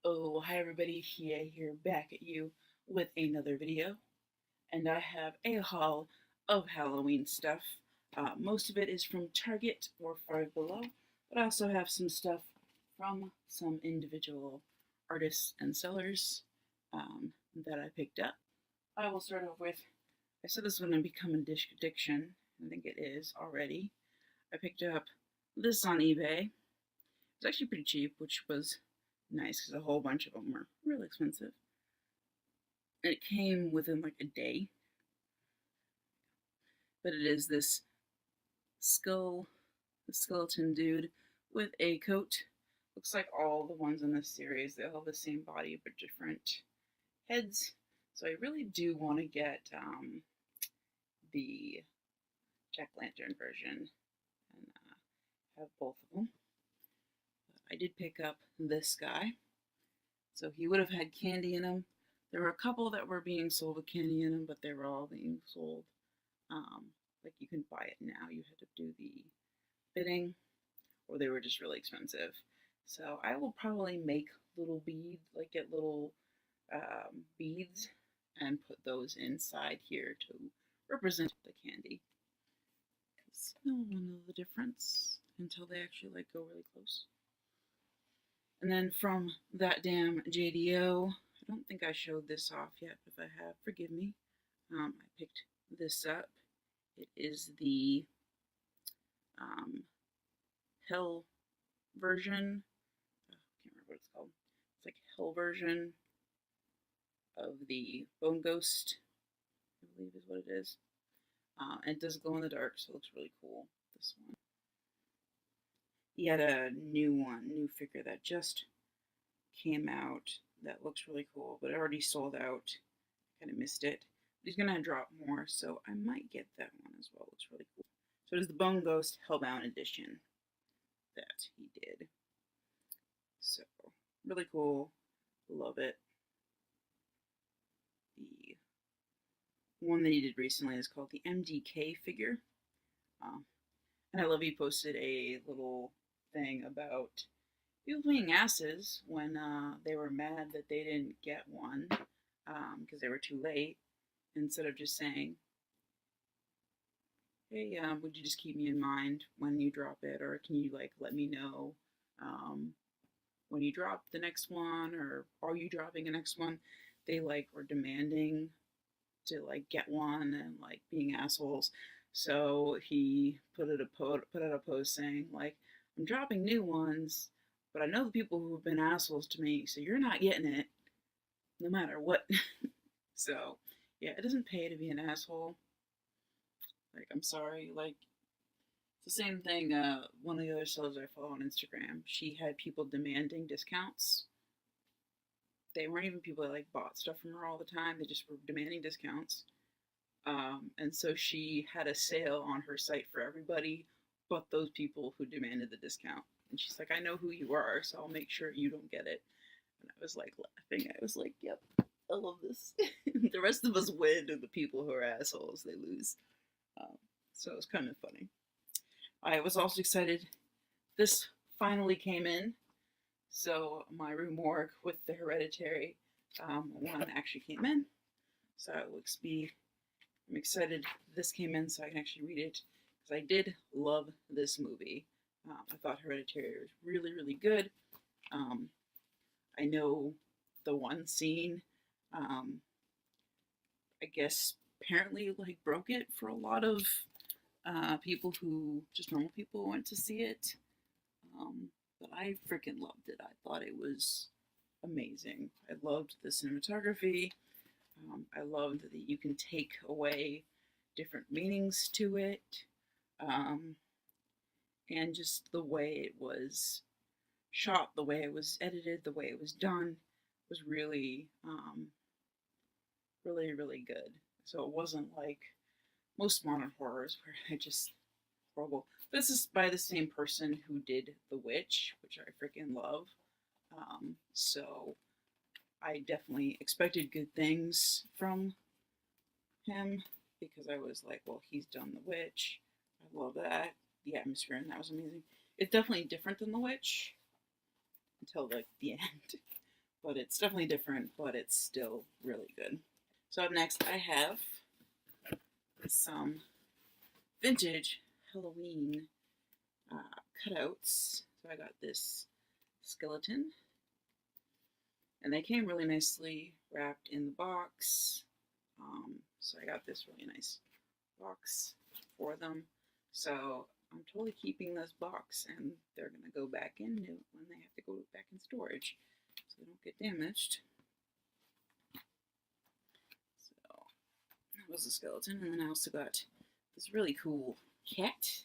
Oh, hi everybody, here back at you with another video, and I have a haul of Halloween stuff. Most of it is from Target or FiveBelow, but I also have some stuff from some individual artists and sellers that I picked up. I will start off with, I said this was going to become an addiction. I think it is already. I picked up this on eBay. It's actually pretty cheap, which was nice because a whole bunch of them were really expensive. And it came within like a day. But it is this skeleton dude with a coat. Looks like all the ones in this series. They all have the same body but different heads. So I really do want to get the jack-lantern version and have both of them. I did pick up this guy. So he would have had candy in him. There were a couple that were being sold with candy in them, but they were all being sold. Like you can buy it now. You had to do the bidding, or they were just really expensive. So I will probably make little beads, like get little beads, and put those inside here to represent the candy. Because no one will know the difference until they actually like go really close. And then from that damn JDO, I don't think I showed this off yet, but if I have, forgive me. I picked this up. It is the Hell version. I can't remember what it's called. It's like Hell version of the Bone Ghost, I believe is what it is. And it does glow in the dark, so it looks really cool. This one. He had a new figure that just came out that looks really cool, but it already sold out. Kind of missed it. But he's gonna drop more, so I might get that one as well. It looks really cool. So it is the Bone Ghost Hellbound edition that he did. So really cool. Love it. The one that he did recently is called the MDK figure. And I love he posted a little thing about people being asses when they were mad that they didn't get one because they were too late, instead of just saying, hey, would you just keep me in mind when you drop it, or can you like let me know when you drop the next one, or are you dropping the next one? They like were demanding to like get one and like being assholes. So he put out a post saying like, I'm dropping new ones, but I know the people who have been assholes to me, so you're not getting it, no matter what. So yeah, it doesn't pay to be an asshole. Like, I'm sorry. Like, it's the same thing. One of the other sellers I follow on Instagram, she had people demanding discounts. They weren't even people that like bought stuff from her all the time. They just were demanding discounts. And so she had a sale on her site for everybody but those people who demanded the discount. And she's like, I know who you are, so I'll make sure you don't get it. And I was like laughing. I was like, yep, I love this. The rest of us win, and the people who are assholes, they lose. So it was kind of funny. I was also excited. This finally came in. So my remorque with the Hereditary one actually came in. So I'm excited this came in so I can actually read it, because I did love this movie. I thought Hereditary was really, really good. I know the one scene, I guess apparently like broke it for a lot of people who, just normal people who went to see it. But I freaking loved it. I thought it was amazing. I loved the cinematography. I loved that you can take away different meanings to it. And just the way it was shot, the way it was edited, the way it was done was really, really, really good. So it wasn't like most modern horrors where I just horrible. This is by the same person who did The Witch, which I freaking love. So I definitely expected good things from him, because I was like, well, he's done The Witch. I love that. The atmosphere in that was amazing. It's definitely different than The Witch until like the end. but it's definitely different, but it's still really good. So up next I have some vintage Halloween cutouts. So I got this skeleton, and they came really nicely wrapped in the box. So I got this really nice box for them. So I'm totally keeping this box, and they're gonna go back in when they have to go back in storage, so they don't get damaged. So that was the skeleton, and then I also got this really cool cat.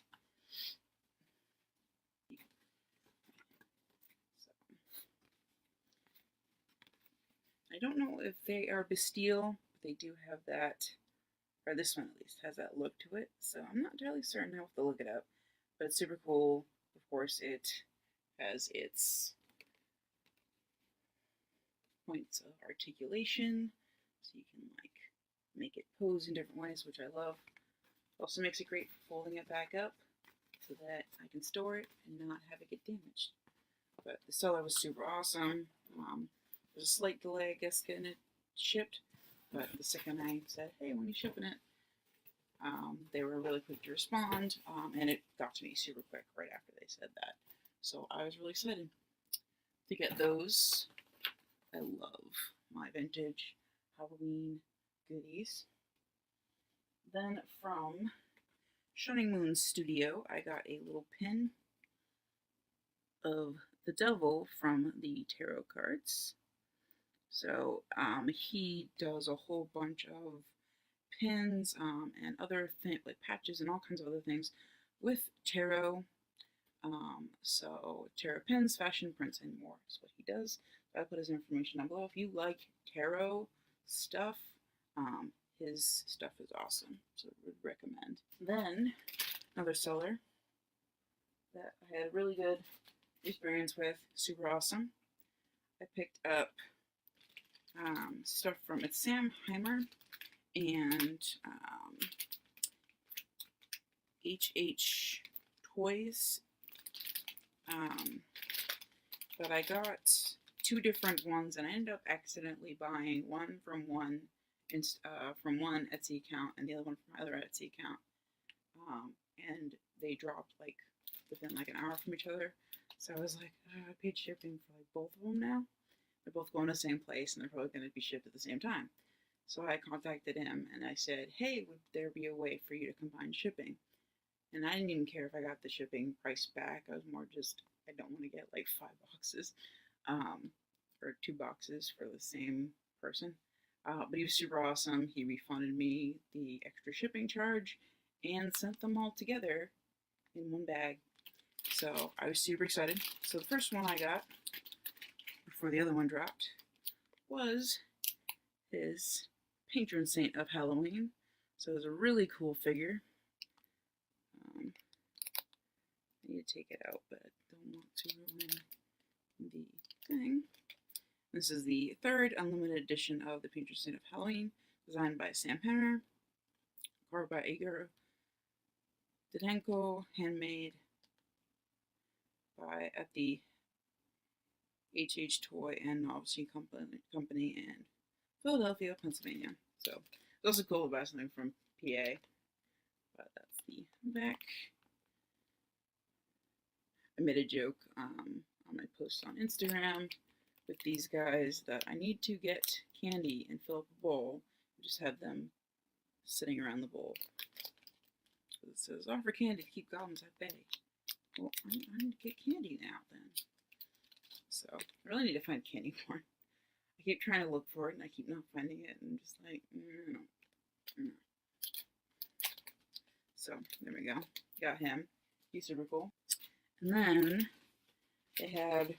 I don't know if they are Bastille, but they do have that, or this one at least has that look to it. So I'm not entirely certain. I'll have to look it up, but it's super cool. Of course, it has its points of articulation, so you can like make it pose in different ways, which I love. Also makes it great for folding it back up so that I can store it and not have it get damaged. But the seller was super awesome. There's a slight delay, I guess, getting it shipped, but the second I said, hey, when are you shipping it? They were really quick to respond, and it got to me super quick right after they said that. So I was really excited to get those. I love my vintage Halloween goodies. Then from Shining Moon Studio, I got a little pin of the devil from the tarot cards. So he does a whole bunch of pins and other things like patches and all kinds of other things with tarot. So tarot pins, fashion prints, and more is what he does. So I put his information down below. If you like tarot stuff, his stuff is awesome, so I would recommend. Then another seller that I had a really good experience with, super awesome. I picked up stuff from, it's Sam Heimer and HH Toys. But I got two different ones, and I ended up accidentally buying one from one Etsy account and the other one from my other Etsy account. And they dropped like within like an hour from each other. So I was like, I paid shipping for like both of them now. They're both going to the same place, and they're probably going to be shipped at the same time. So I contacted him and I said, hey, would there be a way for you to combine shipping? And I didn't even care if I got the shipping price back. I was more just, I don't want to get like 5 boxes or 2 boxes for the same person. But he was super awesome. He refunded me the extra shipping charge and sent them all together in one bag. So I was super excited. So the first one I got before the other one dropped was his patron saint of Halloween. So it was a really cool figure. I need to take it out, but I don't want to ruin the thing. This is the 3rd unlimited edition of the patron saint of Halloween, designed by Sam Penner, carved by Igor Didenko, handmade at the HH Toy and Novelty Company in Philadelphia, Pennsylvania. So it's also cool to buy something from PA. But that's the back. I made a joke on my post on Instagram with these guys that I need to get candy and fill up a bowl and just have them sitting around the bowl. So it says, offer candy to keep goblins at bay. Well, I need to get candy now then. So I really need to find candy corn. I keep trying to look for it and I keep not finding it, and I'm just like, no. So there we go. Got him. He's super cool. And then they had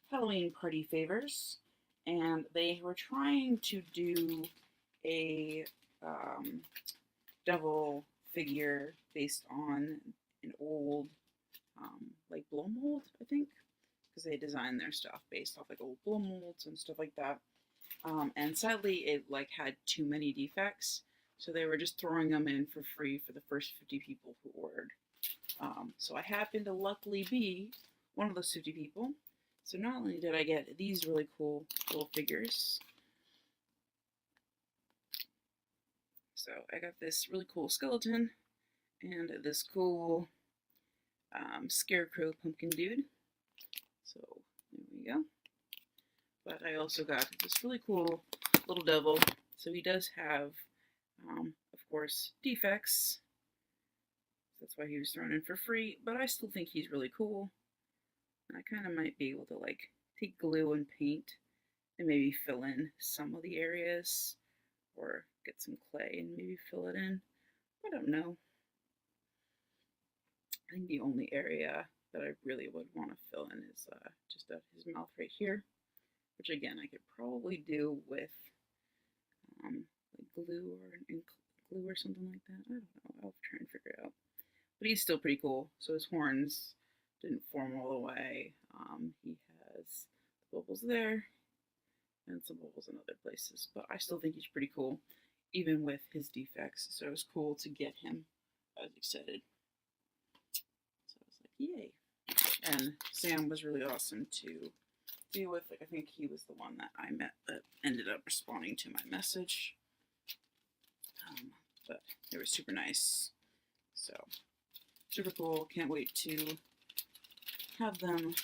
Halloween party favors, and they were trying to do a devil figure based on an old like blow mold, I think, because they designed their stuff based off like old blow molds and stuff like that. And sadly, it like had too many defects, so they were just throwing them in for free for the first 50 people who ordered. So I happened to luckily be one of those 50 people, So not only did I get these really cool little figures, so I got this really cool skeleton and this cool scarecrow pumpkin dude. So there we go. But I also got this really cool little devil. So he does have, of course, defects. That's why he was thrown in for free, but I still think he's really cool. I kind of might be able to like take glue and paint and maybe fill in some of the areas, or get some clay and maybe fill it in. I don't know. I think the only area that I really would want to fill in is just his mouth right here, which again I could probably do with like glue or something like that. I don't know. I'll try and figure it out. But he's still pretty cool. So his horns didn't form all the way. He has bubbles there and some bubbles in other places. But I still think he's pretty cool, even with his defects. So it was cool to get him. I was excited. So I was like, yay. And Sam was really awesome to deal with. Like, I think he was the one that I met that ended up responding to my message. But they were super nice. So super cool. Can't wait to have them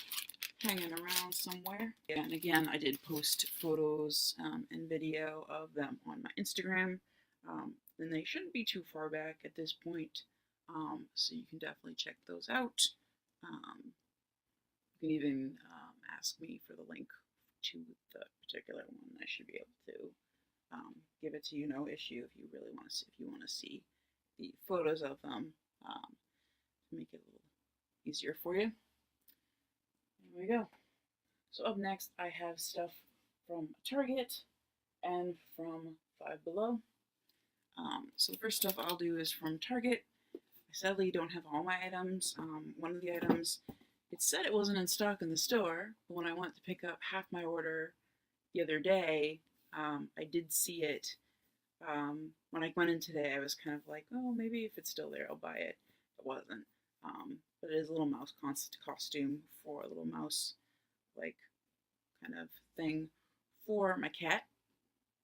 hanging around somewhere. And again, I did post photos and video of them on my Instagram. And they shouldn't be too far back at this point. So you can definitely check those out. You can even ask me for the link to the particular one. I should be able to give it to you, no issue, if you really want to see, if you want to see the photos of them, to make it a little easier for you. There we go. So up next, I have stuff from Target and from FiveBelow. So the first stuff I'll do is from Target. I sadly don't have all my items. One of the items, it said it wasn't in stock in the store, but when I went to pick up half my order the other day, I did see it. When I went in today, I was kind of like, oh, maybe if it's still there, I'll buy it. It wasn't. But it is a little mouse costume for a little mouse, like, kind of thing for my cat.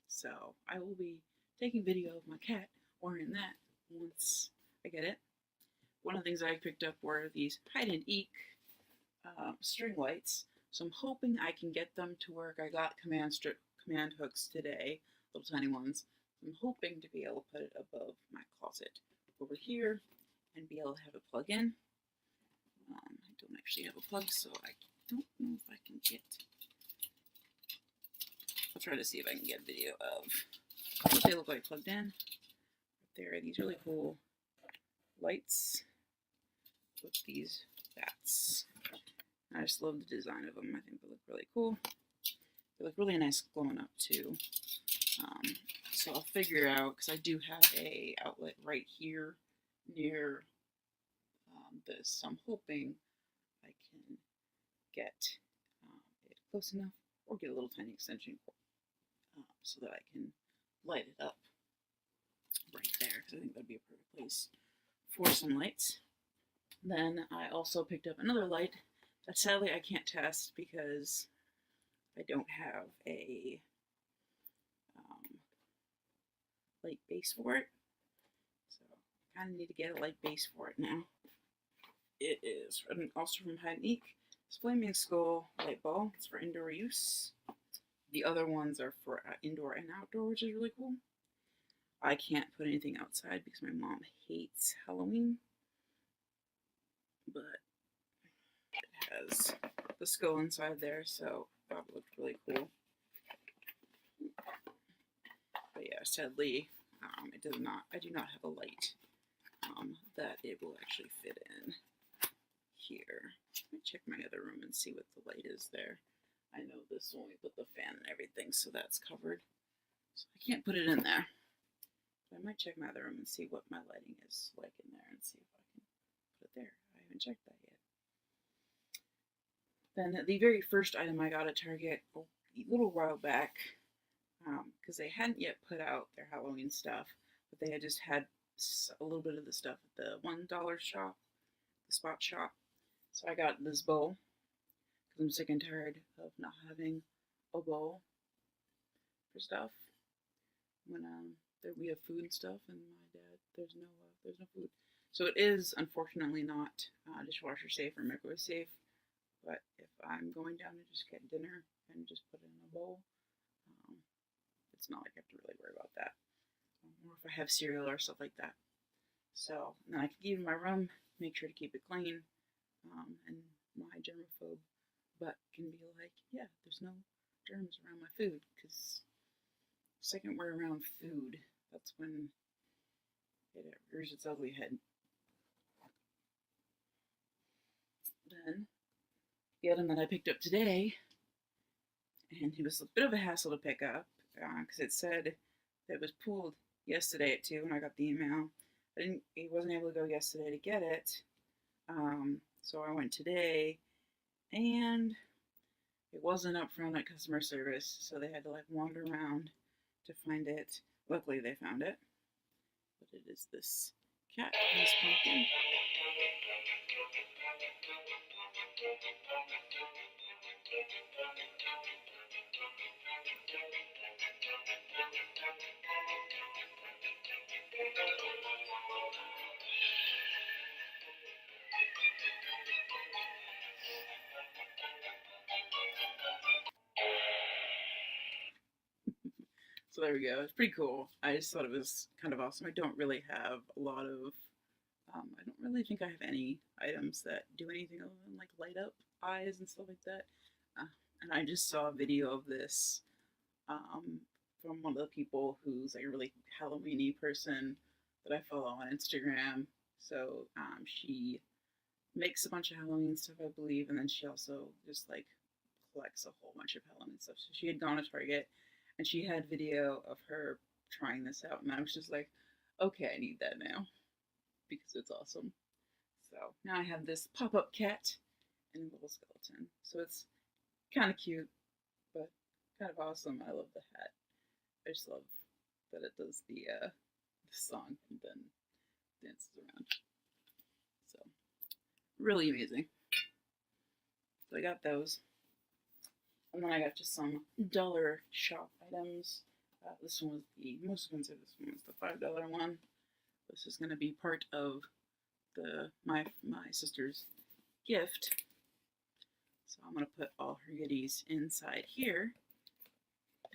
So I will be taking video of my cat wearing that once I get it. One of the things I picked up were these hide and eek string lights. So I'm hoping I can get them to work. I got command hooks today, little tiny ones. I'm hoping to be able to put it above my closet over here and be able to have it plug in. I don't actually have a plug, so I don't know if I can get. I'll try to see if I can get a video of what they look like plugged in. There are these really cool lights with these bats. I just love the design of them. I think they look really cool. They look really nice glowing up too. So I'll figure out, because I do have a outlet right here near this. So I'm hoping I can get it close enough, or get a little tiny extension cord so that I can light it up right there, because I think that'd be a perfect place for some lights. Then I also picked up another light that sadly I can't test because I don't have a light base for it. So I kind of need to get a light base for it now. It is also from Hide and Eek. It's Flaming Skull light bulb. It's for indoor use. The other ones are for indoor and outdoor, which is really cool. I can't put anything outside because my mom hates Halloween. But it has the skull inside there, so that looked really cool. But yeah, sadly, it does not. I do not have a light that it will actually fit in here. Let me check my other room and see what the light is there. I know this when we put the fan and everything, so that's covered. So I can't put it in there. But I might check my other room and see what my lighting is like in there and see if I can put it there. I haven't checked that yet. Then the very first item I got at Target a little while back, because they hadn't yet put out their Halloween stuff, but they had just had a little bit of the stuff at the $1 shop, the spot shop. So I got this bowl, because I'm sick and tired of not having a bowl for stuff. When we have food and stuff, and my dad there's no food, so it is unfortunately not dishwasher safe or microwave safe. But if I'm going down to just get dinner and just put it in a bowl, um, it's not like I have to really worry about that. Or if I have cereal or stuff like that. So then I can keep it in my room, make sure to keep it clean, and my germaphobe butt can be like, yeah, there's no germs around my food, because the second we're around food, that's when it rears its ugly head. Then the item that I picked up today, and it was a bit of a hassle to pick up because it said that it was pulled yesterday at 2 when I got the email. I wasn't able to go yesterday to get it, so I went today, and it wasn't up front at customer service, so they had to like wander around to find it. Luckily, they found it, but it is this cat and this pumpkin. So there we go. It's pretty cool. I just thought it was kind of awesome. I don't really have a lot of, I don't really think I have any items that do anything other than like light up eyes and stuff like that. And I just saw a video of this from one of the people who's like a really Halloweeny person that I follow on Instagram. So she makes a bunch of Halloween stuff, I believe, and then she also just like collects a whole bunch of Halloween stuff. So she had gone to Target and she had video of her trying this out, and I was just like, okay, I need that now because it's awesome. So now I have this pop-up cat and a little skeleton. So it's kind of cute, but kind of awesome. I love the hat. I just love that it does the song and then dances around. So really amazing. So I got those. And then I got just some dollar shop items. This one was the most expensive. This one was the $5 one. This is going to be part of my sister's gift. So I'm going to put all her goodies inside here,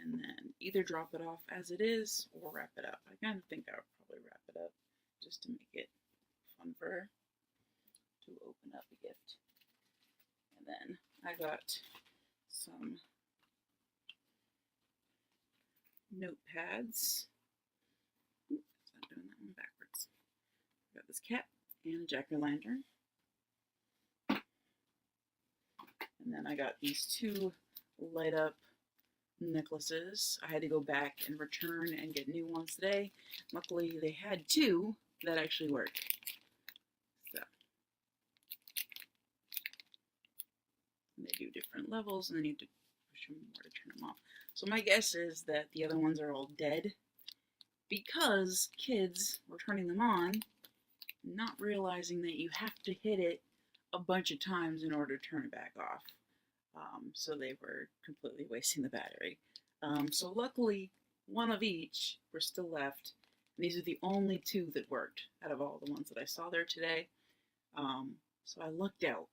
and then either drop it off as it is or wrap it up. I kind of think I'll probably wrap it up just to make it fun for her to open up a gift. And then I got some notepads. Oops, I'm doing that one backwards. I got this cat and a jack-o'-lantern. And then I got these two light up necklaces. I had to go back and return and get new ones today. Luckily, they had two that actually work. So, and they do different levels, and I need to push them more to turn them off. So my guess is that the other ones are all dead because kids were turning them on, not realizing that you have to hit it a bunch of times in order to turn it back off. So they were completely wasting the battery. So luckily, one of each were still left. And these are the only two that worked out of all the ones that I saw there today. So I lucked out.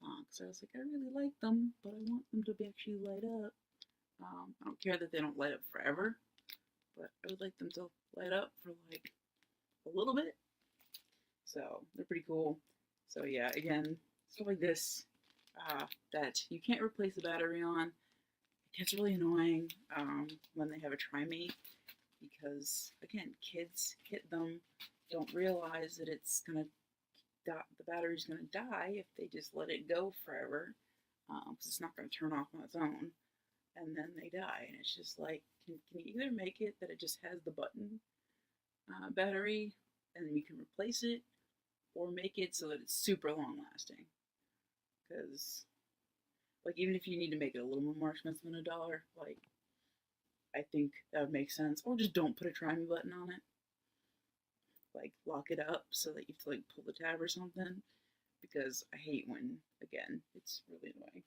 Because I was like, I really like them, but I want them to be actually light up. I don't care that they don't light up forever, but I would like them to light up for like a little bit. So they're pretty cool. So yeah, again, stuff like this that you can't replace the battery on. It gets really annoying when they have a try me, because again, kids hit them, don't realize that it's gonna the battery's gonna die if they just let it go forever, because it's not gonna turn off on its own, and then they die. And it's just like, can you either make it that it just has the button battery and then you can replace it, or make it so that it's super long lasting? Because like, even if you need to make it a little more expensive than $1, like, I think that would make sense. Or just don't put a try me button on it. Like, lock it up so that you have to like pull the tab or something. because I hate when, again, it's really annoying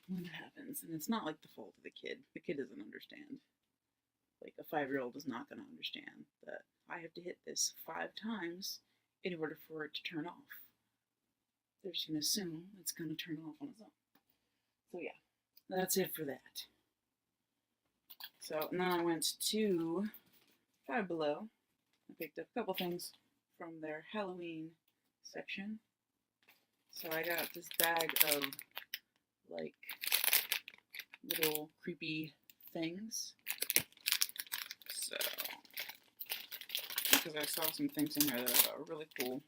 when it happens. And it's not like the fault of the kid. The kid doesn't understand. Like a 5-year-old is not going to understand that I have to hit this 5 times in order for it to turn off. They're just going to assume it's going to turn off on its own. So yeah, that's it for that. So, and then I went to FiveBelow. I picked up a couple things from their Halloween section. So I got this bag of like little creepy things. So, because I saw some things in there that I thought were really cool.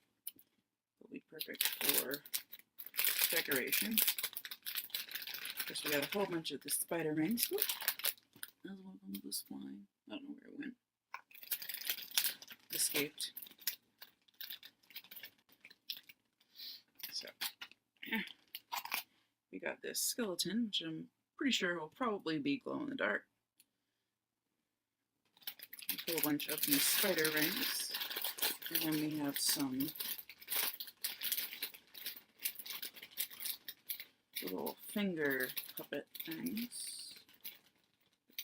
They'll be perfect for decoration. First we got a whole bunch of the spider rings. Whoop. That was one of them was flying. I don't know where it went. Escaped. So, we got this skeleton, which I'm pretty sure will probably be glow in the dark. A whole bunch of these spider rings. And then we have some little finger puppet things.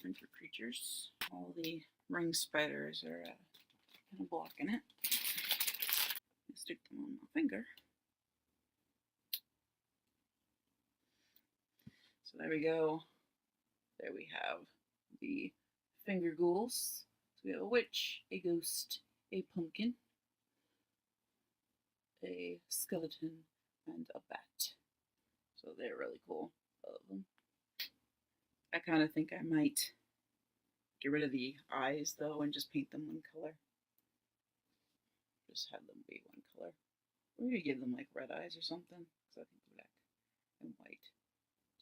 Finger creatures. All the ring spiders are kind of blocking it. I stick them on my finger. So there we go. There we have the finger ghouls. So we have a witch, a ghost, a pumpkin, a skeleton, and a bat. So they're really cool. I love them. I kind of think I might get rid of the eyes though and just paint them one color. Just have them be one color. Or maybe give them like red eyes or something. Because I think black and white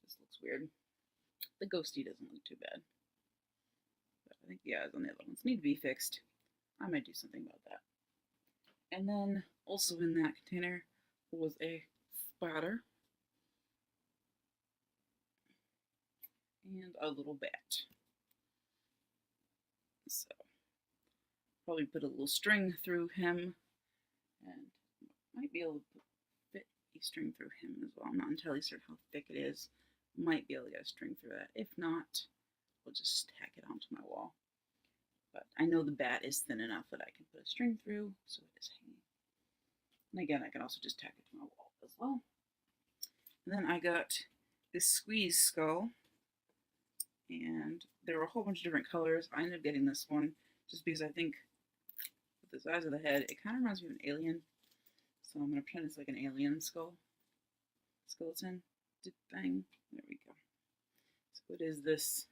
just looks weird. The ghosty doesn't look too bad. But I think the eyes on the other ones need to be fixed. I might do something about that. And then also in that container was a spider. And a little bat. So, probably put a little string through him, and might be able to fit a string through him as well. I'm not entirely certain how thick it is. Might be able to get a string through that. If not, we'll just tack it onto my wall. But I know the bat is thin enough that I can put a string through, so it is hanging. And again, I can also just tack it to my wall as well. And then I got this squeeze skull. And there were a whole bunch of different colors. I ended up getting this one just because I think with the size of the head, it kind of reminds me of an alien. So I'm going to pretend it's like an alien skeleton thing. There we go. So it is this.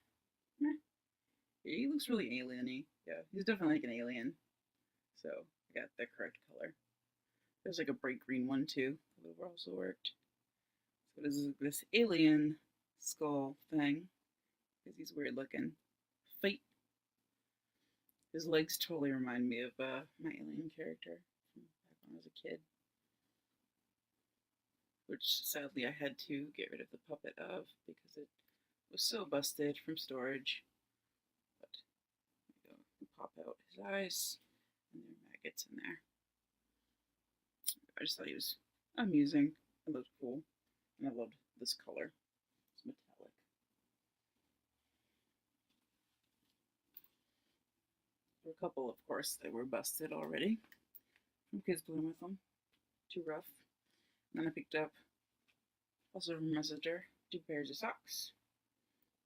He looks really alien-y. Yeah, he's definitely like an alien. So I got the correct color. There's like a bright green one too. That would also worked. So it is this alien skull thing. Because he's weird looking. Feet. His legs totally remind me of my alien character from back when I was a kid. Which sadly I had to get rid of the puppet of because it was so busted from storage. But there we go. Pop out his eyes, and there are maggots in there. I just thought he was amusing. It looked cool. And I loved this color. It's metallic. There were a couple, of course, that were busted already. Some kids playing with them. Too rough. And then I picked up, also from my sister, 2 pairs of socks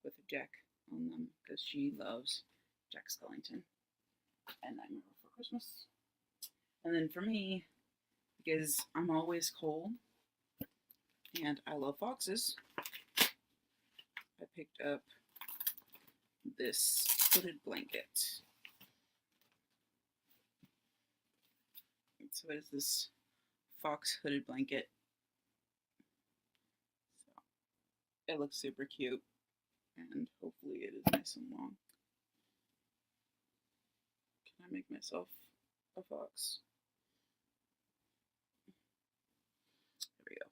with Jack on them because she loves Jack Skellington and Nightmare Before Christmas. And then for me, because I'm always cold and I love foxes, I picked up this hooded blanket. So it is this fox hooded blanket. So it looks super cute, and hopefully it is nice and long. Can I make myself a fox? There we go.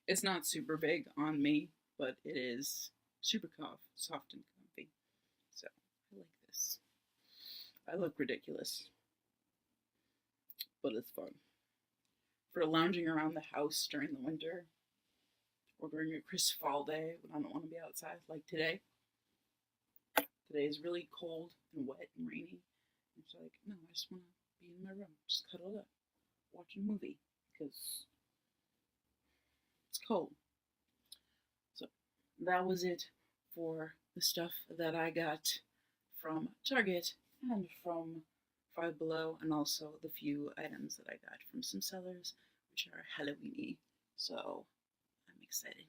It's not super big on me, but it is super soft and comfy. So I like this. I look ridiculous. but it's fun. For lounging around the house during the winter, or during a crisp fall day when I don't want to be outside, like today. Today is really cold and wet and rainy. It's like, no, I just want to be in my room, just cuddled up, watching a movie, because it's cold. So that was it for the stuff that I got from Target and from FiveBelow, and also the few items that I got from some sellers, which are Halloweeny. So I'm excited.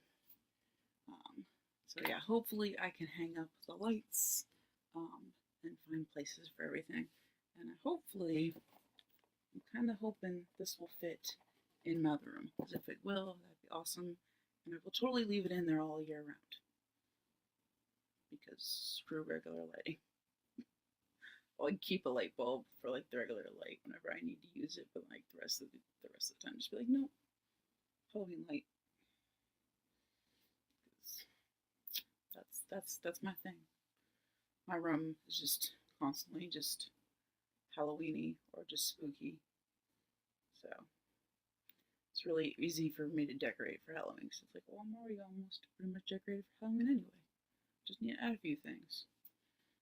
So yeah, hopefully I can hang up the lights and find places for everything. And hopefully, I'm kind of hoping this will fit in my other room. Because if it will, that'd be awesome. And I will totally leave it in there all year round. Because screw regular lighting. Well, I keep a light bulb for like the regular light whenever I need to use it, but like the rest of the time, just be like, no, Halloween light. That's my thing. My room is just constantly just Halloweeny or just spooky. So it's really easy for me to decorate for Halloween. So it's like, well, I'm already almost pretty much decorated for Halloween anyway. Just need to add a few things.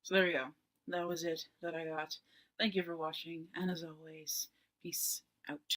So there we go. That was it that I got. Thank you for watching, and as always, peace out.